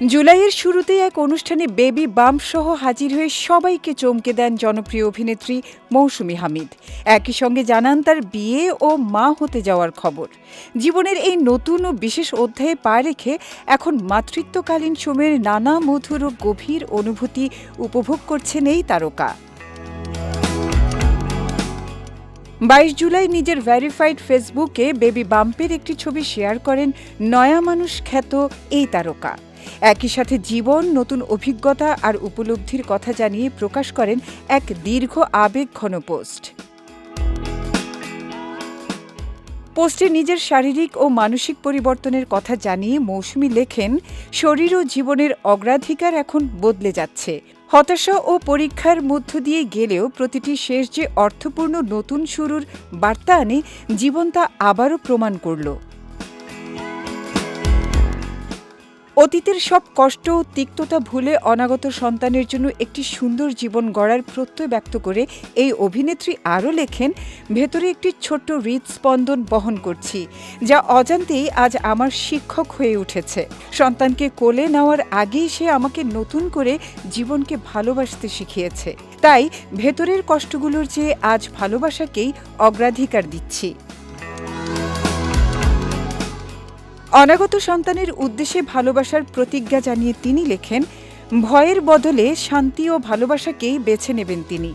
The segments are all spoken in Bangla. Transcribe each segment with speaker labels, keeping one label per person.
Speaker 1: জুলাইয়ের শুরুতেই এক অনুষ্ঠানে বেবি বাম্প সহ হাজির হয়ে সবাইকে চমকে দেন জনপ্রিয় অভিনেত্রী মৌসুমী হামিদ। একই সঙ্গে জানান তার বিয়ে ও মা হতে যাওয়ার খবর। জীবনের এই নতুন ও বিশেষ অধ্যায়ে পা রেখে এখন মাতৃত্বকালীন সময়ের নানা মধুর ও গভীর অনুভূতি উপভোগ করছেন এই তারকা। ২২ জুলাই নিজের ভেরিফাইড ফেসবুকে বেবি বাম্পের একটি ছবি শেয়ার করেন নয়া মানুষ খ্যাত এই তারকা। একই সাথে জীবন, নতুন অভিজ্ঞতা আর উপলব্ধির কথা জানিয়ে প্রকাশ করেন এক দীর্ঘ আবেগঘন পোস্ট। পোস্টে নিজের শারীরিক ও মানসিক পরিবর্তনের কথা জানিয়ে মৌসুমী লেখেন, শরীর ও জীবনের অগ্রাধিকার এখন বদলে যাচ্ছে। হতাশা ও পরীক্ষার মধ্য দিয়ে গেলেও প্রতিটি শেষ যে অর্থপূর্ণ নতুন শুরুর বার্তা আনে, জীবন তা আবারও প্রমাণ করল। অতীতের সব কষ্ট ও তিক্ততা ভুলে অনাগত সন্তানের জন্য একটি সুন্দর জীবন গড়ার প্রত্যয় ব্যক্ত করে এই অভিনেত্রী আরও লেখেন, ভেতরে একটি ছোট্ট হৃদস্পন্দন বহন করছি, যা অজান্তেই আজ আমার শিক্ষক হয়ে উঠেছে। সন্তানকে কোলে নেওয়ার আগেই সে আমাকে নতুন করে জীবনকে ভালোবাসতে শিখিয়েছে। তাই ভেতরের কষ্টগুলোর চেয়ে আজ ভালোবাসাকেই অগ্রাধিকার দিচ্ছি। অনাগত সন্তানের উদ্দেশ্যে ভালোবাসার প্রতিজ্ঞা জানিয়ে তিনি লেখেন, ভয়ের বদলে শান্তি ও ভালোবাসাকেই বেছে নেবেন তিনি।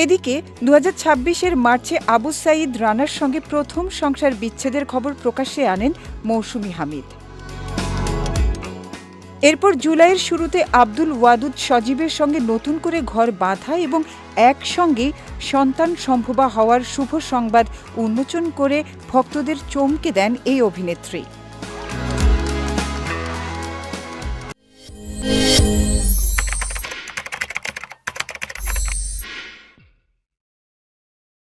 Speaker 1: এদিকে ২০২৬-এর মার্চে আবু সাঈদ রানার সঙ্গে প্রথম সংসার বিচ্ছেদের খবর প্রকাশ্যে আনেন মৌসুমী হামিদ। এরপর জুলাইয়ের শুরুতে আব্দুল ওয়াদুদ সজীবের সঙ্গে নতুন করে ঘর বাঁধা এবং একসঙ্গে সন্তান সম্ভবা হওয়ার শুভ সংবাদ উন্মোচন করে ভক্তদের চমকে দেন এই অভিনেত্রী।